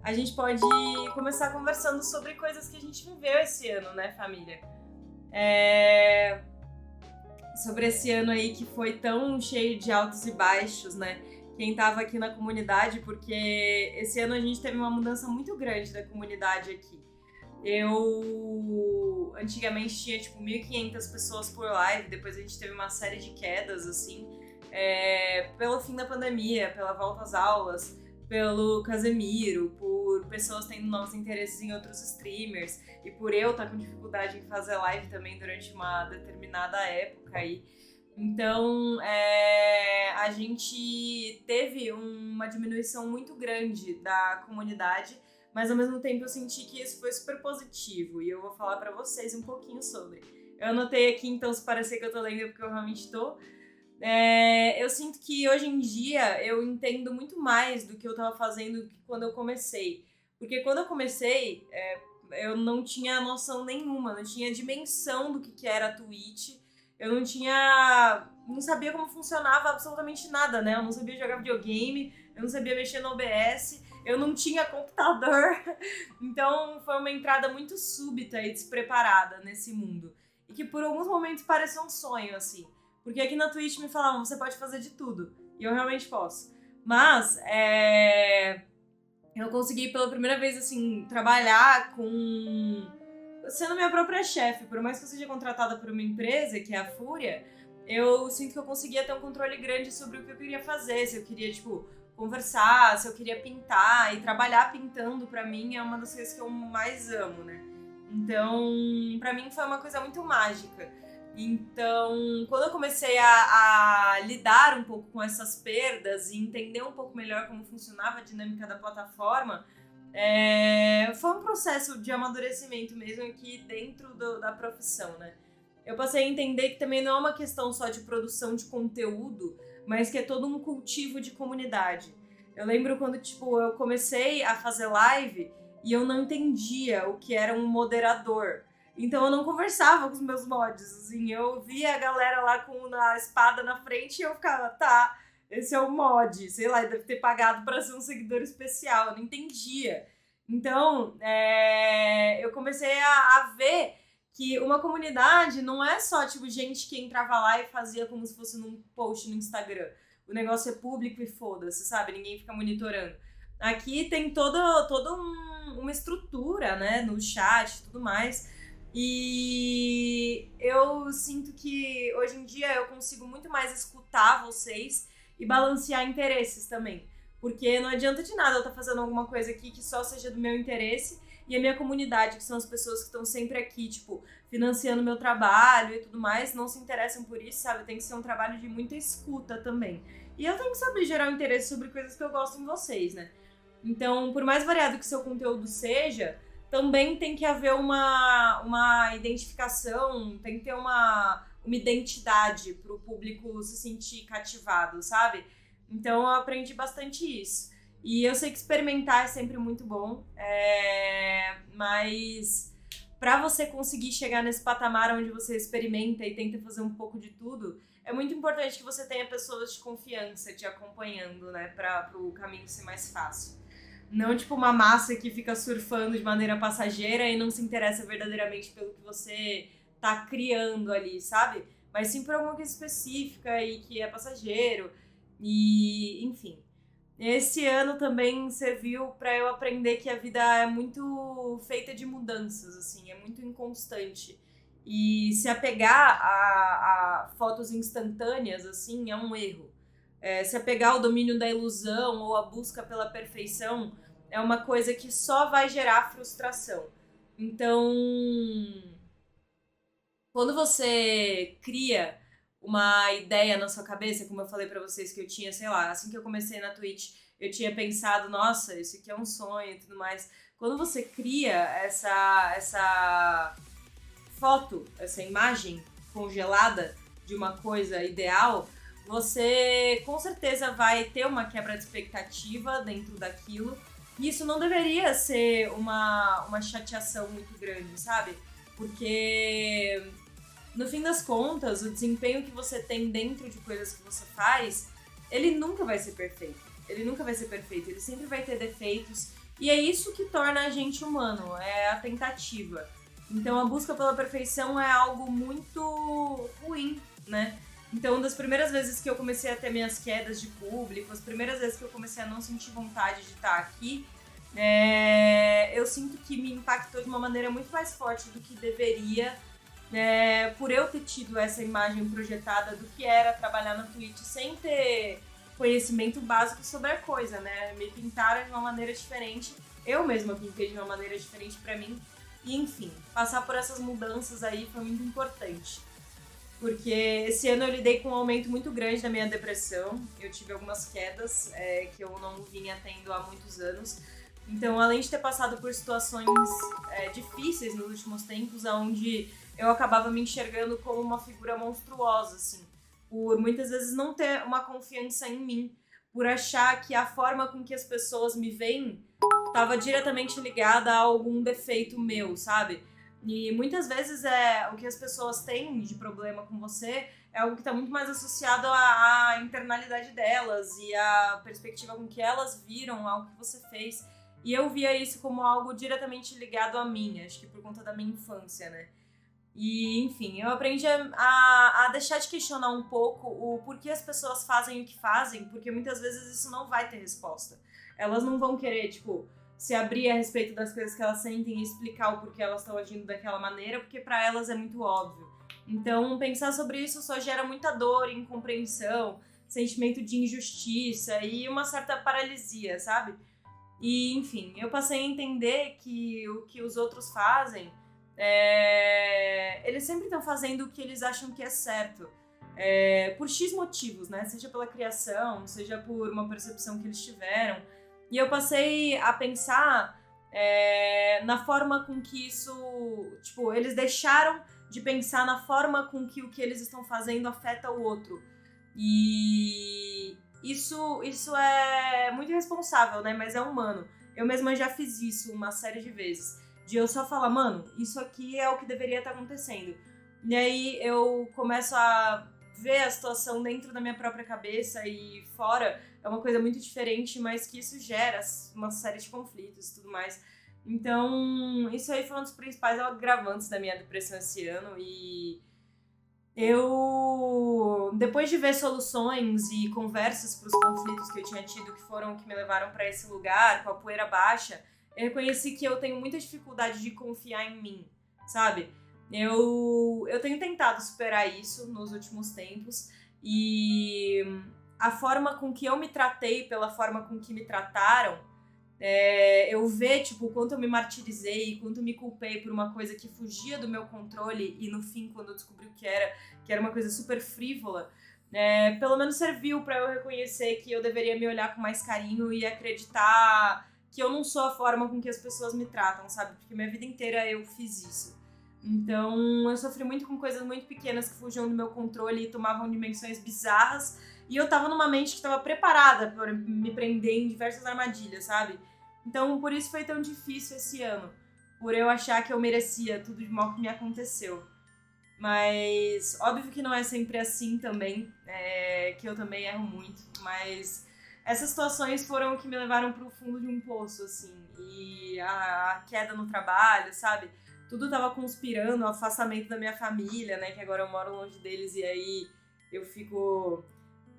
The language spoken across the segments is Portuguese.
a gente pode começar conversando sobre coisas que a gente viveu esse ano, né, família? Sobre esse ano aí que foi tão cheio de altos e baixos, né? Quem tava aqui na comunidade, porque esse ano a gente teve uma mudança muito grande da comunidade aqui. Eu antigamente tinha tipo 1.500 pessoas por live, depois a gente teve uma série de quedas, assim, pelo fim da pandemia, pela volta às aulas, pelo Casemiro, por pessoas tendo novos interesses em outros streamers e por eu estar com dificuldade em fazer live também durante uma determinada época aí. Então, a gente teve uma diminuição muito grande da comunidade, mas ao mesmo tempo eu senti que isso foi super positivo e eu vou falar pra vocês um pouquinho sobre. Eu anotei aqui, então se parecer que eu tô lendo é porque eu realmente tô. Eu sinto que hoje em dia eu entendo muito mais do que eu tava fazendo quando eu comecei. Porque quando eu comecei, eu não tinha noção nenhuma, não tinha dimensão do que era a Twitch. Eu não sabia como funcionava absolutamente nada, né? Eu não sabia jogar videogame, eu não sabia mexer no OBS, eu não tinha computador. Então foi uma entrada muito súbita e despreparada nesse mundo. E que por alguns momentos pareceu um sonho, assim. Porque aqui na Twitch me falavam, você pode fazer de tudo. E eu realmente posso. Mas, eu consegui pela primeira vez, assim, trabalhar sendo minha própria chefe. Por mais que eu seja contratada por uma empresa, que é a Fúria, eu sinto que eu conseguia ter um controle grande sobre o que eu queria fazer. Se eu queria, tipo, conversar, se eu queria pintar. E trabalhar pintando, pra mim, é uma das coisas que eu mais amo, né? Então, pra mim foi uma coisa muito mágica. Então, quando eu comecei a lidar um pouco com essas perdas e entender um pouco melhor como funcionava a dinâmica da plataforma, foi um processo de amadurecimento mesmo aqui dentro da profissão, né? Eu passei a entender que também não é uma questão só de produção de conteúdo, mas que é todo um cultivo de comunidade. Eu lembro quando, tipo, eu comecei a fazer live e eu não entendia o que era um moderador. Então eu não conversava com os meus mods, assim, eu via a galera lá com a espada na frente e eu ficava, tá, esse é o mod, sei lá, ele deve ter pagado pra ser um seguidor especial, eu não entendia. Então, eu comecei a ver que uma comunidade não é só, tipo, gente que entrava lá e fazia como se fosse num post no Instagram. O negócio é público e foda-se, sabe? Ninguém fica monitorando. Aqui tem toda uma estrutura, né, no chat e tudo mais. E eu sinto que hoje em dia eu consigo muito mais escutar vocês e balancear interesses também. Porque não adianta de nada eu estar fazendo alguma coisa aqui que só seja do meu interesse e a minha comunidade, que são as pessoas que estão sempre aqui, tipo, financiando meu trabalho e tudo mais, não se interessam por isso, sabe? Tem que ser um trabalho de muita escuta também. E eu tenho que saber gerar um interesse sobre coisas que eu gosto em vocês, né? Então, por mais variado que seu conteúdo seja, também tem que haver uma identificação, tem que ter uma identidade para o público se sentir cativado, sabe? Então eu aprendi bastante isso. E eu sei que experimentar é sempre muito bom, mas para você conseguir chegar nesse patamar onde você experimenta e tenta fazer um pouco de tudo, é muito importante que você tenha pessoas de confiança te acompanhando, né? Para o caminho ser mais fácil. Não tipo uma massa que fica surfando de maneira passageira e não se interessa verdadeiramente pelo que você tá criando ali, sabe? Mas sim por alguma coisa específica e que é passageiro. E, enfim. Esse ano também serviu para eu aprender que a vida é muito feita de mudanças, assim, é muito inconstante. E se apegar a fotos instantâneas, assim, é um erro. Se apegar ao domínio da ilusão ou a busca pela perfeição é uma coisa que só vai gerar frustração. Então, quando você cria uma ideia na sua cabeça, como eu falei pra vocês que eu tinha, sei lá, assim que eu comecei na Twitch, eu tinha pensado, nossa, isso aqui é um sonho e tudo mais. Quando você cria essa foto, essa imagem congelada de uma coisa ideal, você com certeza vai ter uma quebra de expectativa dentro daquilo. E isso não deveria ser uma chateação muito grande, sabe? Porque no fim das contas, o desempenho que você tem dentro de coisas que você faz, ele nunca vai ser perfeito. Ele nunca vai ser perfeito, ele sempre vai ter defeitos E é isso que torna a gente humano, é a tentativa. Então a busca pela perfeição é algo muito ruim, né? Então, uma das primeiras vezes que eu comecei a ter minhas quedas de público, as primeiras vezes que eu comecei a não sentir vontade de estar aqui, eu sinto que me impactou de uma maneira muito mais forte do que deveria, por eu ter tido essa imagem projetada do que era trabalhar na Twitch sem ter conhecimento básico sobre a coisa, né? Me pintaram de uma maneira diferente, eu mesma pintei de uma maneira diferente pra mim, e enfim, passar por essas mudanças aí foi muito importante. Porque esse ano eu lidei com um aumento muito grande da minha depressão, eu tive algumas quedas que eu não vinha tendo há muitos anos. Então, além de ter passado por situações difíceis nos últimos tempos, onde eu acabava me enxergando como uma figura monstruosa, assim, por muitas vezes não ter uma confiança em mim, por achar que a forma com que as pessoas me veem estava diretamente ligada a algum defeito meu, sabe? E muitas vezes o que as pessoas têm de problema com você é algo que está muito mais associado à internalidade delas e à perspectiva com que elas viram algo que você fez. E eu via isso como algo diretamente ligado a mim, acho que por conta da minha infância, né? E, enfim, eu aprendi a deixar de questionar um pouco o porquê as pessoas fazem o que fazem, porque muitas vezes isso não vai ter resposta. Elas não vão querer, tipo, se abrir a respeito das coisas que elas sentem e explicar o porquê elas estão agindo daquela maneira, porque pra elas é muito óbvio. Então, pensar sobre isso só gera muita dor, incompreensão, sentimento de injustiça e uma certa paralisia, sabe? E, enfim, eu passei a entender que o que os outros fazem, eles sempre estão fazendo o que eles acham que é certo. Por X motivos, né? Seja pela criação, seja por uma percepção que eles tiveram. E eu passei a pensar na forma com que isso... Tipo, eles deixaram de pensar na forma com que o que eles estão fazendo afeta o outro. E isso é muito irresponsável, né? Mas é humano. Eu mesma já fiz isso uma série de vezes. De eu só falar, mano, isso aqui é o que deveria estar acontecendo. E aí eu começo a ver a situação dentro da minha própria cabeça e fora é uma coisa muito diferente, mas que isso gera uma série de conflitos e tudo mais. Então, isso aí foi um dos principais agravantes da minha depressão esse ano e eu, depois de ver soluções e conversas para os conflitos que eu tinha tido, que foram que me levaram para esse lugar, com a poeira baixa, eu reconheci que eu tenho muita dificuldade de confiar em mim, sabe? Eu tenho tentado superar isso nos últimos tempos e a forma com que eu me tratei pela forma com que me trataram, eu ver, tipo, o quanto eu me martirizei, quanto eu me culpei por uma coisa que fugia do meu controle e no fim, quando eu descobri o que era uma coisa super frívola, pelo menos serviu pra eu reconhecer que eu deveria me olhar com mais carinho e acreditar que eu não sou a forma com que as pessoas me tratam, sabe? Porque minha vida inteira eu fiz isso. Então, eu sofri muito com coisas muito pequenas que fugiam do meu controle e tomavam dimensões bizarras. E eu tava numa mente que tava preparada pra me prender em diversas armadilhas, sabe? Então, por isso foi tão difícil esse ano. Por eu achar que eu merecia tudo de mal que me aconteceu. Mas, óbvio que não é sempre assim também. Que eu também erro muito. Mas essas situações foram o que me levaram pro fundo de um poço, assim. E a queda no trabalho, sabe? Tudo tava conspirando, o afastamento da minha família, né? Que agora eu moro longe deles e aí eu fico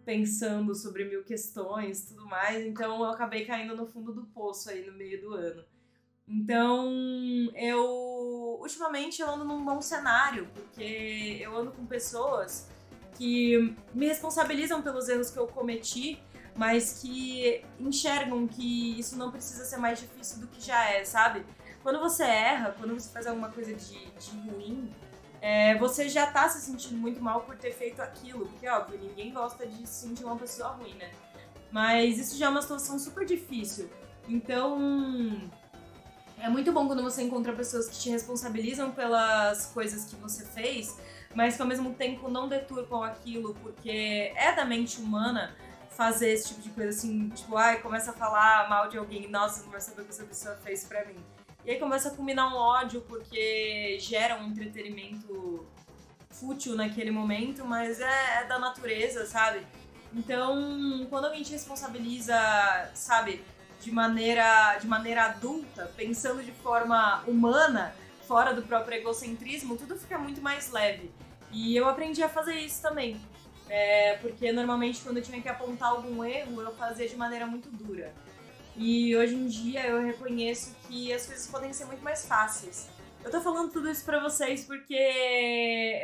pensando sobre mil questões e tudo mais. Então eu acabei caindo no fundo do poço aí no meio do ano. Então ultimamente eu ando num bom cenário, porque eu ando com pessoas que me responsabilizam pelos erros que eu cometi, mas que enxergam que isso não precisa ser mais difícil do que já é, sabe? Quando você erra, quando você faz alguma coisa de ruim, você já tá se sentindo muito mal por ter feito aquilo. Porque, óbvio, ninguém gosta de se sentir uma pessoa ruim, né? Mas isso já é uma situação super difícil. Então, é muito bom quando você encontra pessoas que te responsabilizam pelas coisas que você fez, mas que ao mesmo tempo não deturpam aquilo, porque é da mente humana fazer esse tipo de coisa assim, tipo, começa a falar mal de alguém, nossa, não vai saber o que essa pessoa fez pra mim. E aí começa a culminar um ódio porque gera um entretenimento fútil naquele momento, mas é da natureza, sabe? Então, quando alguém te responsabiliza, sabe, de maneira adulta, pensando de forma humana, fora do próprio egocentrismo, tudo fica muito mais leve. E eu aprendi a fazer isso também. Porque normalmente quando eu tinha que apontar algum erro, eu fazia de maneira muito dura. E hoje em dia eu reconheço que as coisas podem ser muito mais fáceis. Eu tô falando tudo isso pra vocês porque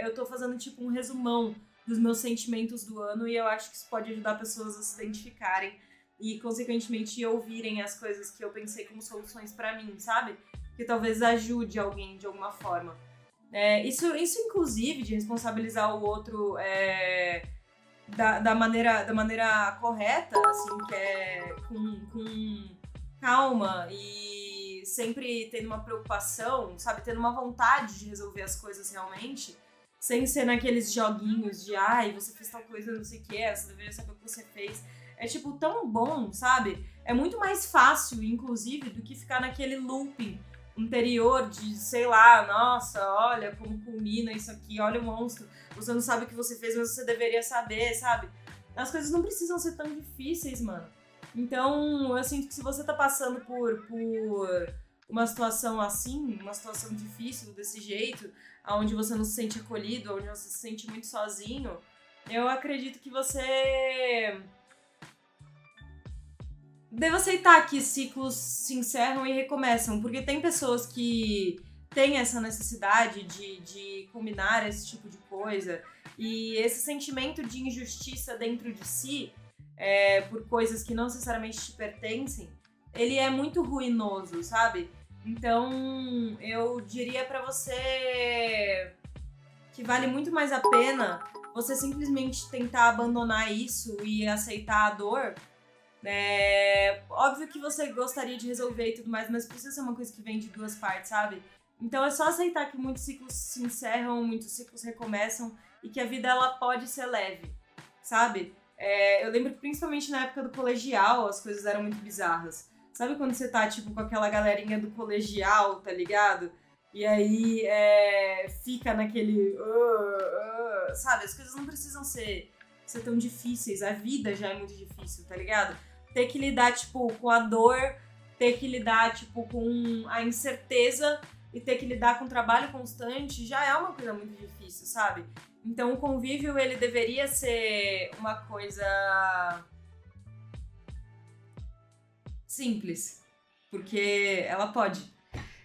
eu tô fazendo tipo um resumão dos meus sentimentos do ano e eu acho que isso pode ajudar pessoas a se identificarem e, consequentemente, ouvirem as coisas que eu pensei como soluções pra mim, sabe? Que talvez ajude alguém de alguma forma. Isso inclusive, de responsabilizar o outro da maneira correta, assim, que é com calma e sempre tendo uma preocupação, sabe? Tendo uma vontade de resolver as coisas realmente, sem ser naqueles joguinhos de ai, você fez tal coisa, não sei o que, você deveria saber o que você fez. É, tipo, tão bom, sabe? É muito mais fácil, inclusive, do que ficar naquele looping interior de, sei lá, nossa, olha como culmina isso aqui, olha o monstro, você não sabe o que você fez, mas você deveria saber, sabe? As coisas não precisam ser tão difíceis, mano. Então, eu sinto que se você tá passando por uma situação assim, uma situação difícil desse jeito, onde você não se sente acolhido, onde você se sente muito sozinho, eu acredito que você deve aceitar que ciclos se encerram e recomeçam, porque tem pessoas que têm essa necessidade de culminar esse tipo de coisa, e esse sentimento de injustiça dentro de si, por coisas que não necessariamente te pertencem, ele é muito ruinoso, sabe? Então, eu diria pra você que vale muito mais a pena você simplesmente tentar abandonar isso e aceitar a dor. Óbvio que você gostaria de resolver e tudo mais, mas precisa ser uma coisa que vem de duas partes, sabe? Então é só aceitar que muitos ciclos se encerram, muitos ciclos recomeçam e que a vida ela pode ser leve, sabe? Eu lembro que principalmente na época do colegial as coisas eram muito bizarras. Sabe quando você tá, tipo, com aquela galerinha do colegial, tá ligado? E aí fica naquele... sabe? As coisas não precisam ser tão difíceis. A vida já é muito difícil, tá ligado? Ter que lidar, tipo, com a dor, ter que lidar, tipo, com a incerteza e ter que lidar com o trabalho constante já é uma coisa muito difícil, sabe? Então o convívio, ele deveria ser uma coisa simples, porque ela pode.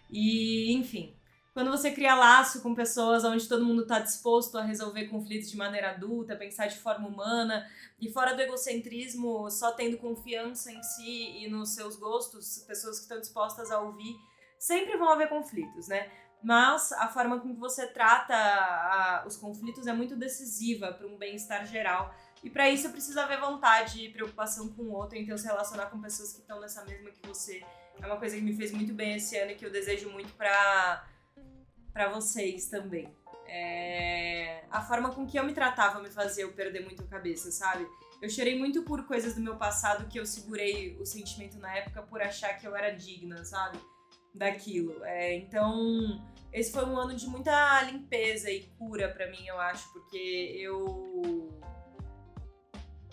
E, enfim, quando você cria laço com pessoas onde todo mundo está disposto a resolver conflitos de maneira adulta, pensar de forma humana, e fora do egocentrismo, só tendo confiança em si e nos seus gostos, pessoas que estão dispostas a ouvir, sempre vão haver conflitos, né? Mas a forma com que você trata os conflitos é muito decisiva para um bem-estar geral. E para isso precisa haver vontade e preocupação com o outro, então se relacionar com pessoas que estão nessa mesma que você. É uma coisa que me fez muito bem esse ano e que eu desejo muito pra vocês também. A forma com que eu me tratava me fazia eu perder muito a cabeça, sabe? Eu chorei muito por coisas do meu passado que eu segurei o sentimento na época por achar que eu era digna, sabe? Daquilo. Então, esse foi um ano de muita limpeza e cura pra mim, eu acho, porque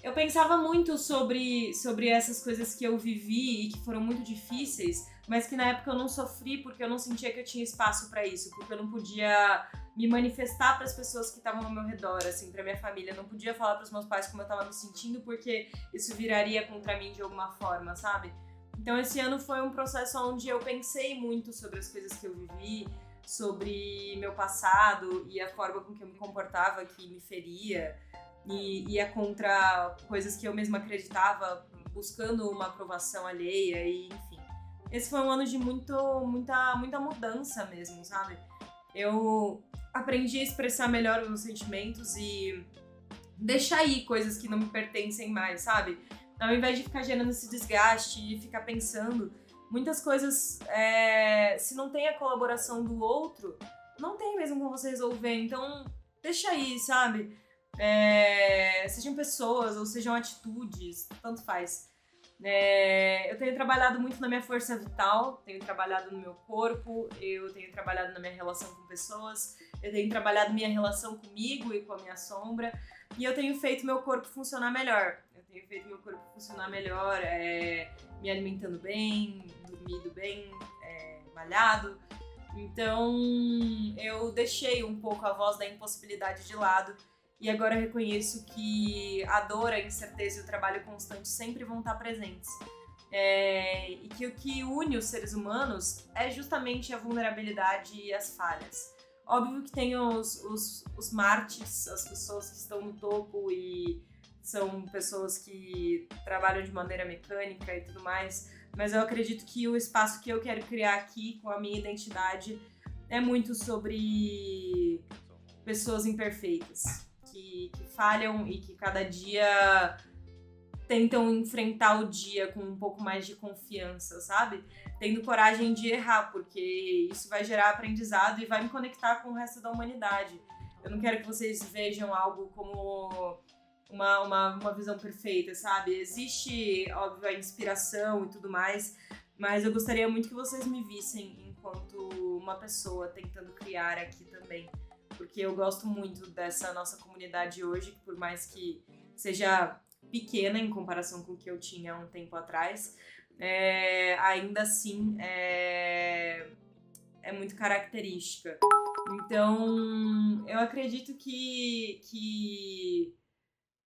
eu pensava muito sobre essas coisas que eu vivi e que foram muito difíceis, mas que na época eu não sofri porque eu não sentia que eu tinha espaço pra isso, porque eu não podia me manifestar para as pessoas que estavam ao meu redor, assim, pra minha família. Eu não podia falar pros meus pais como eu tava me sentindo porque isso viraria contra mim de alguma forma, sabe? Então esse ano foi um processo onde eu pensei muito sobre as coisas que eu vivi, sobre meu passado e a forma com que eu me comportava que me feria. E ia contra coisas que eu mesma acreditava, buscando uma aprovação alheia, e enfim. Esse foi um ano de muita mudança mesmo, sabe? Eu aprendi a expressar melhor os meus sentimentos e deixar ir coisas que não me pertencem mais, sabe? Ao invés de ficar gerando esse desgaste e ficar pensando, muitas coisas, se não tem a colaboração do outro, não tem mesmo como você resolver, então deixa aí, sabe? Sejam pessoas ou sejam atitudes, tanto faz. Eu tenho trabalhado muito na minha força vital, tenho trabalhado no meu corpo, eu tenho trabalhado na minha relação com pessoas, eu tenho trabalhado minha relação comigo e com a minha sombra, e eu tenho feito meu corpo funcionar melhor. Eu tenho feito meu corpo funcionar melhor, me alimentando bem, dormindo bem, malhado. Então, eu deixei um pouco a voz da impossibilidade de lado e agora reconheço que a dor, a incerteza e o trabalho constante sempre vão estar presentes. E que o que une os seres humanos é justamente a vulnerabilidade e as falhas. Óbvio que tem os mártires, as pessoas que estão no topo e são pessoas que trabalham de maneira mecânica e tudo mais, mas eu acredito que o espaço que eu quero criar aqui com a minha identidade é muito sobre pessoas imperfeitas, que falham e que cada dia tentam enfrentar o dia com um pouco mais de confiança, sabe? Tendo coragem de errar, porque isso vai gerar aprendizado e vai me conectar com o resto da humanidade. Eu não quero que vocês vejam algo como uma visão perfeita, sabe? Existe, óbvio, a inspiração e tudo mais, mas eu gostaria muito que vocês me vissem enquanto uma pessoa tentando criar aqui também, porque eu gosto muito dessa nossa comunidade hoje, que por mais que seja pequena em comparação com o que eu tinha há um tempo atrás, ainda assim é muito característica. Então, eu acredito que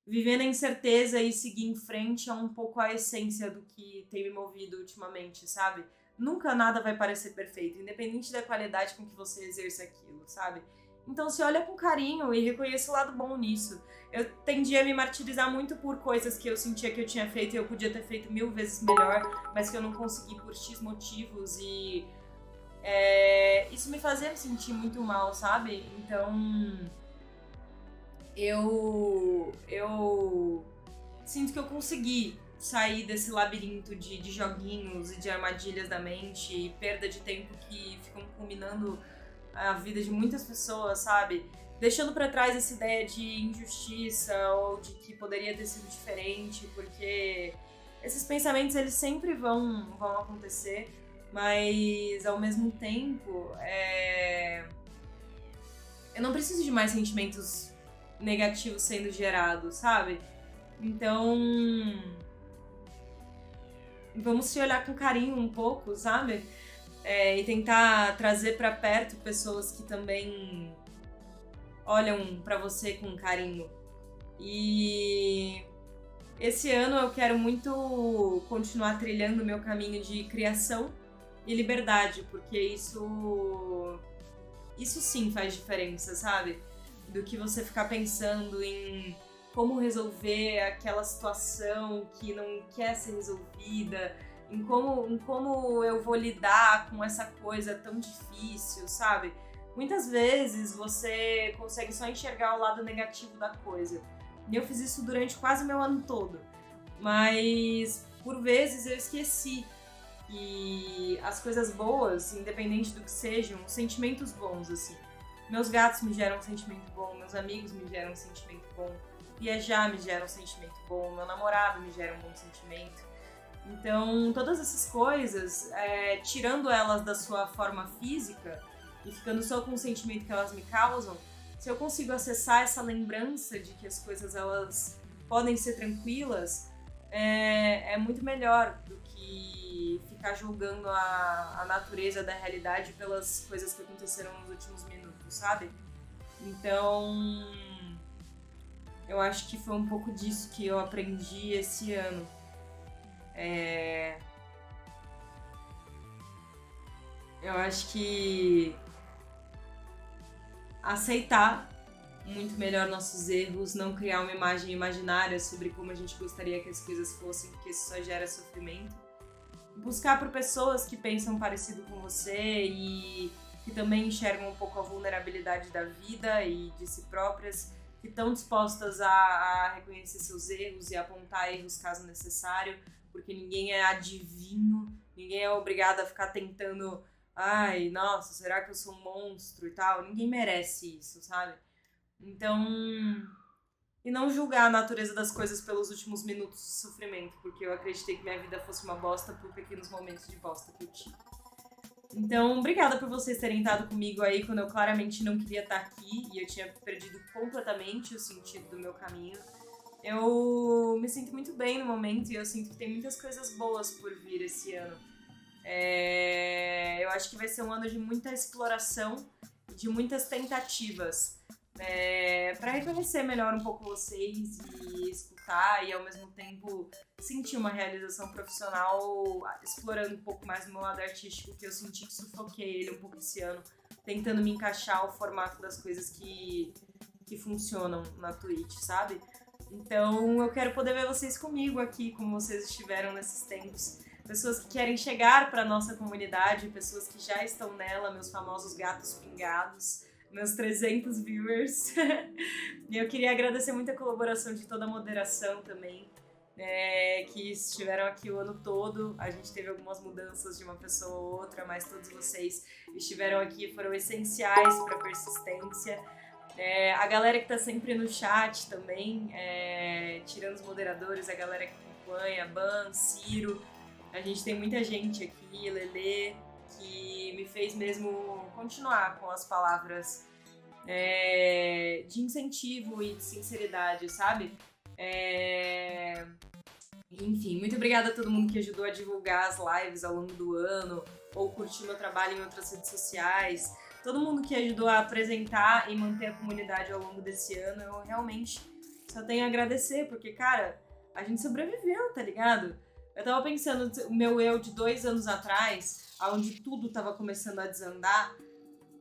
viver na incerteza e seguir em frente é um pouco a essência do que tem me movido ultimamente, sabe? Nunca nada vai parecer perfeito, independente da qualidade com que você exerce aquilo, sabe? Então se olha com carinho e reconheça o lado bom nisso. Eu tendi a me martirizar muito por coisas que eu sentia que eu tinha feito e eu podia ter feito 1000 vezes melhor, mas que eu não consegui por X motivos e isso me fazia me sentir muito mal, sabe? Então eu sinto que eu consegui sair desse labirinto de joguinhos e de armadilhas da mente e perda de tempo que ficam culminando a vida de muitas pessoas, sabe? Deixando pra trás essa ideia de injustiça ou de que poderia ter sido diferente, porque esses pensamentos eles sempre vão acontecer, mas ao mesmo tempo eu não preciso de mais sentimentos negativos sendo gerados, sabe? Então vamos se olhar com carinho um pouco, sabe? E tentar trazer pra perto pessoas que também olham pra você com carinho. E esse ano eu quero muito continuar trilhando o meu caminho de criação e liberdade, porque isso sim faz diferença, sabe? Do que você ficar pensando em como resolver aquela situação que não quer ser resolvida, em como eu vou lidar com essa coisa tão difícil, sabe? Muitas vezes você consegue só enxergar o lado negativo da coisa. E eu fiz isso durante quase o meu ano todo. Mas, por vezes, eu esqueci que as coisas boas, independente do que sejam, sentimentos bons, assim. Meus gatos me geram um sentimento bom, meus amigos me geram um sentimento bom, viajar me gera um sentimento bom, meu namorado me gera um bom sentimento. Então, todas essas coisas, tirando elas da sua forma física e ficando só com o sentimento que elas me causam, se eu consigo acessar essa lembrança de que as coisas elas podem ser tranquilas, é muito melhor do que ficar julgando a natureza da realidade pelas coisas que aconteceram nos últimos minutos, sabe? Então, eu acho que foi um pouco disso que eu aprendi esse ano. Eu acho que aceitar muito melhor nossos erros, não criar uma imagem imaginária sobre como a gente gostaria que as coisas fossem, porque isso só gera sofrimento. Buscar por pessoas que pensam parecido com você e que também enxergam um pouco a vulnerabilidade da vida e de si próprias, que estão dispostas a reconhecer seus erros e apontar erros caso necessário, porque ninguém é adivinho, ninguém é obrigado a ficar tentando, ai, nossa, será que eu sou um monstro e tal? Ninguém merece isso, sabe? Então, e não julgar a natureza das coisas pelos últimos minutos de sofrimento, porque eu acreditei que minha vida fosse uma bosta por pequenos momentos de bosta que eu tive. Então, obrigada por vocês terem estado comigo aí quando eu claramente não queria estar aqui e eu tinha perdido completamente o sentido do meu caminho. Eu me sinto muito bem no momento e eu sinto que tem muitas coisas boas por vir esse ano. Eu acho que vai ser um ano de muita exploração, de muitas tentativas, para reconhecer melhor um pouco vocês e escutar e ao mesmo tempo sentir uma realização profissional, explorando um pouco mais o meu lado artístico, que eu senti que sufoquei ele um pouco esse ano, tentando me encaixar o formato das coisas que funcionam na Twitch, sabe? Então eu quero poder ver vocês comigo aqui, como vocês estiveram nesses tempos. Pessoas que querem chegar para nossa comunidade, pessoas que já estão nela, meus famosos gatos pingados, meus 300 viewers. E eu queria agradecer muito a colaboração de toda a moderação também, que estiveram aqui o ano todo. A gente teve algumas mudanças de uma pessoa ou outra, mas todos vocês estiveram aqui, foram essenciais para a persistência. A galera que tá sempre no chat também, tirando os moderadores, a galera que acompanha, Ban, Ciro, a gente tem muita gente aqui, Lelê, que me fez mesmo continuar com as palavras de incentivo e de sinceridade, sabe? Enfim, muito obrigada a todo mundo que ajudou a divulgar as lives ao longo do ano, ou curtiu meu trabalho em outras redes sociais. Todo mundo que ajudou a apresentar e manter a comunidade ao longo desse ano, eu realmente só tenho a agradecer, porque, cara, a gente sobreviveu, tá ligado? Eu tava pensando, o meu eu de 2 anos atrás, onde tudo tava começando a desandar,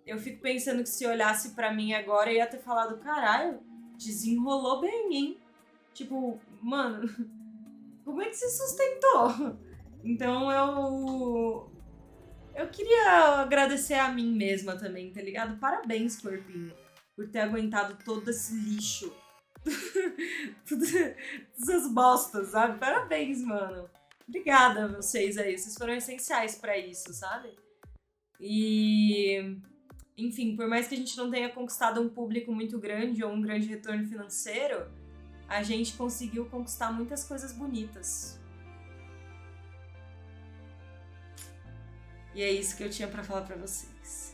eu fico pensando que se olhasse pra mim agora, eu ia ter falado, caralho, desenrolou bem, hein? Tipo, mano, como é que você sustentou? Então eu queria agradecer a mim mesma também, tá ligado? Parabéns, corpinho, por ter aguentado todo esse lixo. Todas essas bostas, sabe? Parabéns, mano. Obrigada a vocês aí. Vocês foram essenciais pra isso, sabe? E... Enfim, por mais que a gente não tenha conquistado um público muito grande ou um grande retorno financeiro, a gente conseguiu conquistar muitas coisas bonitas. E é isso que eu tinha pra falar pra vocês.